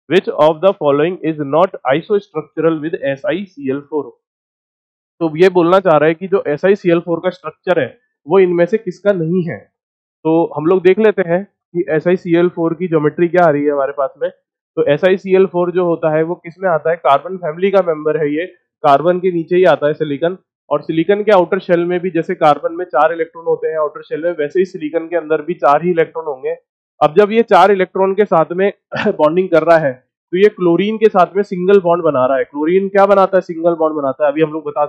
Which of the following is not isostructural with SiCl4। तो ये बोलना चाह रहा है कि जो SiCl4 का स्ट्रक्चर है वो इनमें से किसका नहीं है। तो हम लोग देख लेते हैं कि SiCl4 की ज्योमेट्री क्या आ रही है हमारे पास में। तो SiCl4 जो होता है वो किस में आता है, कार्बन फैमिली का मेंबर है ये, कार्बन के नीचे ही आता है सिलिकॉन। और सिलिकॉन के आउटर शेल में भी जैसे कार्बन में 4 इलेक्ट्रॉन होते हैं आउटर शेल में, वैसे ही सिलिकॉन के अंदर भी 4 ही इलेक्ट्रॉन होंगे। अब जब ये 4 इलेक्ट्रॉन के साथ में बॉन्डिंग कर रहा है तो ये क्लोरीन के साथ में सिंगल बॉन्ड बना रहा है। क्लोरीन क्या बनाता है, सिंगल बॉन्ड बनाता है, अभी हम लोग बता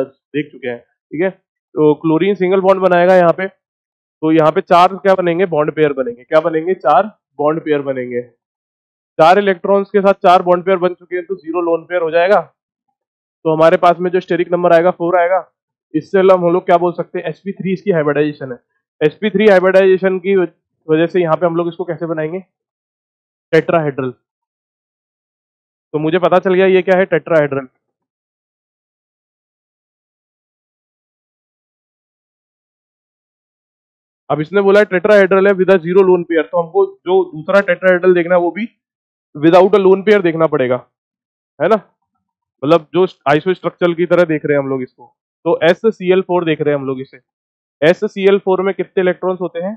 देख चुके हैं, ठीक है। तो क्लोरीन सिंगल बॉन्ड बनाएगा यहाँ पे, तो यहाँ पे 4 क्या बनेंगे, बॉन्ड पेयर बनेंगे। क्या बनेंगे, 4 बॉन्ड पेयर बनेंगे। 4 इलेक्ट्रॉन्स के साथ 4 बॉन्ड पेयर बन चुके हैं तो 0 लोन पेयर हो जाएगा। तो हमारे पास में जो स्टेरिक नंबर आएगा 4 आएगा। इससे हम लोग क्या बोल सकते हैं, sp3 इसकी हाइब्रिडाइजेशन है। sp3 हाइब्रिडाइजेशन की वजह से यहाँ पे हम लोग इसको कैसे बनाएंगे, टेट्राहेड्रल। तो मुझे पता चल गया ये क्या है, टेट्राहेड्रल। अब इसने बोला है टेट्राहेड्रल है विद अ 0 लोन पेयर, तो हमको जो दूसरा टेट्राहेड्रल देखना है वो भी विदाउट अ लोन पेयर देखना पड़ेगा, है ना। मतलब जो आइसो स्ट्रक्चर की तरह देख रहे हैं हम लोग इसको। तो SCl4 देख रहे हैं हम लोग इसे। SCl4 में कितने इलेक्ट्रॉन्स होते हैं,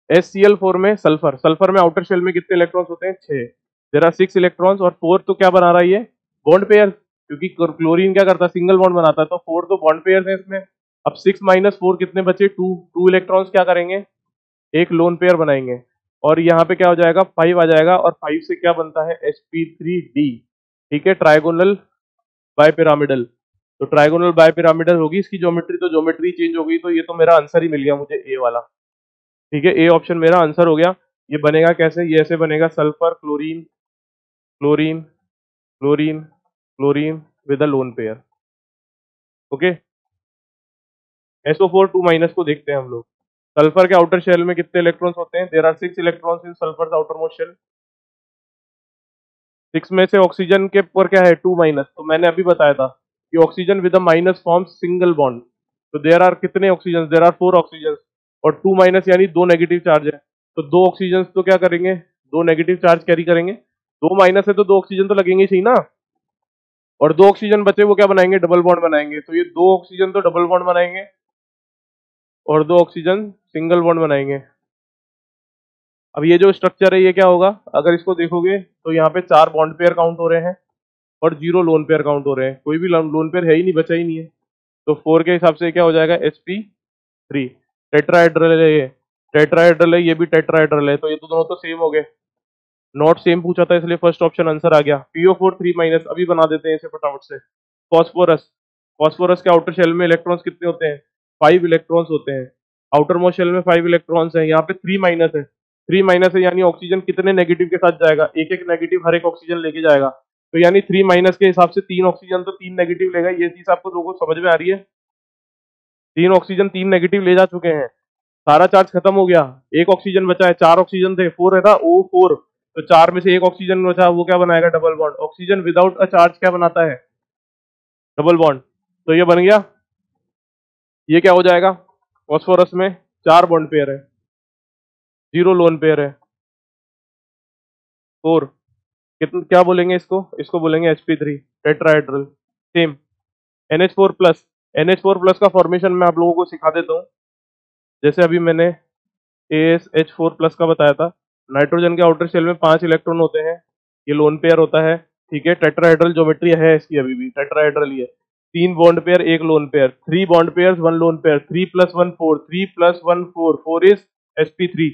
SCl4 में सल्फर, सल्फर में आउटर शेल में कितने इलेक्ट्रॉन्स होते हैं, 6। There are 6 electrons. और 4 तो क्या बना रहा है ये, बॉन्ड पेयर, क्योंकि क्लोरीन क्या करता है, सिंगल बॉन्ड बनाता है, तो 4 तो बॉन्ड पेयर है इसमें। अब 6 माइनस 4 कितने बचे, 2 इलेक्ट्रॉन्स क्या करेंगे, एक लोन पेयर बनाएंगे। और यहाँ पे क्या हो जाएगा, 5 आ जाएगा, और 5 से क्या बनता है, sp3d, ठीक है, ट्राइगोनल बाय पिरामिडल। तो ट्राइगोनल बाय पिरामिडल होगी इसकी ज्योमेट्री, तो ज्योमेट्री चेंज हो गई, तो ये तो मेरा आंसर ही मिल गया मुझे, ए वाला, ठीक है। ए ऑप्शन मेरा आंसर हो गया। ये बनेगा कैसे, ये ऐसे बनेगा, sulphur chlorine chlorine chlorine chlorine with a lone pair, okay. SO4 2 minus को देखते हैं हम लोग। सल्फर के आउटर शेल में कितने इलेक्ट्रॉन्स होते हैं, there are 6 electrons in sulphur outermost shell. 6 में से ऑक्सीजन के ऊपर क्या है, 2 माइनस, तो मैंने अभी बताया था कि oxygen with a minus forms single bond. तो देयर आर कितने ऑक्सीजन, देयर आर 4 ऑक्सीजन, और 2 माइनस यानी 2 नेगेटिव चार्ज है। तो 2 ऑक्सीजन तो क्या करेंगे, 2 नेगेटिव चार्ज कैरी करेंगे। 2 माइनस है तो 2 ऑक्सीजन तो लगेंगे ही सही ना। और 2 ऑक्सीजन बचे वो क्या बनाएंगे, डबल बॉन्ड बनाएंगे। तो ये 2 ऑक्सीजन तो डबल बॉन्ड बनाएंगे और 2 ऑक्सीजन सिंगल बॉन्ड बनाएंगे। अब ये जो स्ट्रक्चर है ये क्या होगा, अगर इसको देखोगे तो यहाँ पे 4 बॉन्ड पेयर काउंट हो रहे हैं और 0 लोन पेयर काउंट हो रहे हैं, कोई भी लोन पेयर है ही नहीं, बचा ही नहीं है। तो 4 के हिसाब से क्या हो जाएगा, sp3। टेट्राहेड्रल है ये, टेट्राहेड्रल है, ये भी टेट्राहेड्रल है, तो ये तो दोनों तो सेम हो गए। नॉट सेम पूछा था इसलिए फर्स्ट ऑप्शन आंसर आ गया। PO4 3 माइनस, अभी बना देते हैं इसे फटाफट से। फॉस्फोरस, फॉस्फोरस के आउटर शेल में इलेक्ट्रॉन्स कितने होते हैं, 5 इलेक्ट्रॉन्स होते हैं। आउटर मोस्ट शेल में 5 इलेक्ट्रॉन्स हैं, यहाँ पे 3 माइनस है। 3 माइनस है यानी ऑक्सीजन कितने नेगेटिव के साथ जाएगा, एक एक नेगेटिव हर एक ऑक्सीजन लेके जाएगा। तो यानी 3 माइनस के हिसाब से 3 ऑक्सीजन तो 3 नेगेटिव लेगा। ये चीज आपको लोगों को समझ में आ रही है, 3 ऑक्सीजन 3 नेगेटिव ले जा चुके हैं, सारा चार्ज खत्म हो गया, एक ऑक्सीजन बचा है, 4 ऑक्सीजन थे, 4 है ना, O4। तो 4 में से एक ऑक्सीजन बचा, वो क्या बनाएगा, double bond. Oxygen without a charge क्या बनाता है, डबल बॉन्ड। तो ये बन गया, ये क्या हो जाएगा, फॉस्फोरस में 4 बॉन्ड पेयर है, 0 लोन पेयर है, 4। कितना क्या बोलेंगे इसको, इसको बोलेंगे sp3 tetrahedral. Same NH4 plus, NH4 plus का फॉर्मेशन मैं आप लोगों को सिखा देता हूँ। जैसे अभी मैंने AsH4 प्लस का बताया था, नाइट्रोजन के आउटर शेल में 5 इलेक्ट्रॉन होते हैं, ये लोन पेयर होता है, ठीक है। टेट्राहेड्रल ज्योमेट्री है इसकी, अभी भी टेट्राहेड्रल ही है। 3 bond pair, 1 lone pair, 3 bond pair, 1 lone pair, 3 + 1 4, 3 + 1 4, 4 is sp3।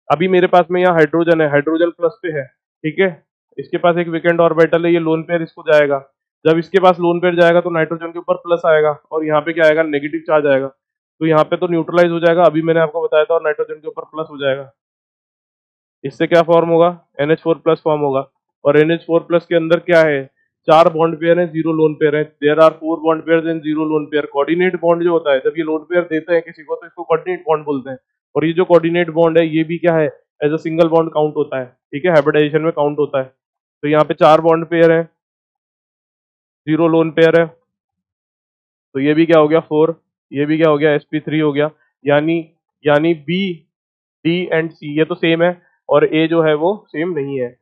अभी मेरे पास में यहाँ हाइड्रोजन है, हाइड्रोजन प्लस पे है, ठीक है। इसके पास एक वीकेंड ऑर्बिटल है, ये लोन पेयर इसको जाएगा। जब इसके पास लोन पेयर जाएगा तो नाइट्रोजन के ऊपर प्लस आएगा और यहाँ पे क्या आएगा, नेगेटिव चार्ज आएगा। तो यहाँ पे तो न्यूट्रलाइज हो जाएगा, अभी मैंने आपको बताया था, और नाइट्रोजन के ऊपर प्लस हो जाएगा। इससे क्या फॉर्म होगा, NH4 प्लस फॉर्म होगा। और NH4 प्लस के अंदर क्या है, 4 बॉन्ड पेयर है, 0 लोन पेयर है। There are 4 bond pair and 0 lone pair. Coordinate bond जो होता है, जब ये लोन पेयर देते हैं किसी को तो इसको कोऑर्डिनेट बॉन्ड बोलते हैं। और ये जो कोऑर्डिनेट बॉन्ड है ये भी क्या है, as a single bond count होता है, ठीक है, हाइब्रिडाइजेशन में काउंट होता है। तो यहाँ पे 4 बॉन्ड पेयर है, 0 लोन पेयर है, तो ये भी क्या हो गया, 4। ये भी क्या हो गया, sp3 हो गया। यानी यानी B, D एंड C ये तो सेम है और A जो है वो सेम नहीं है।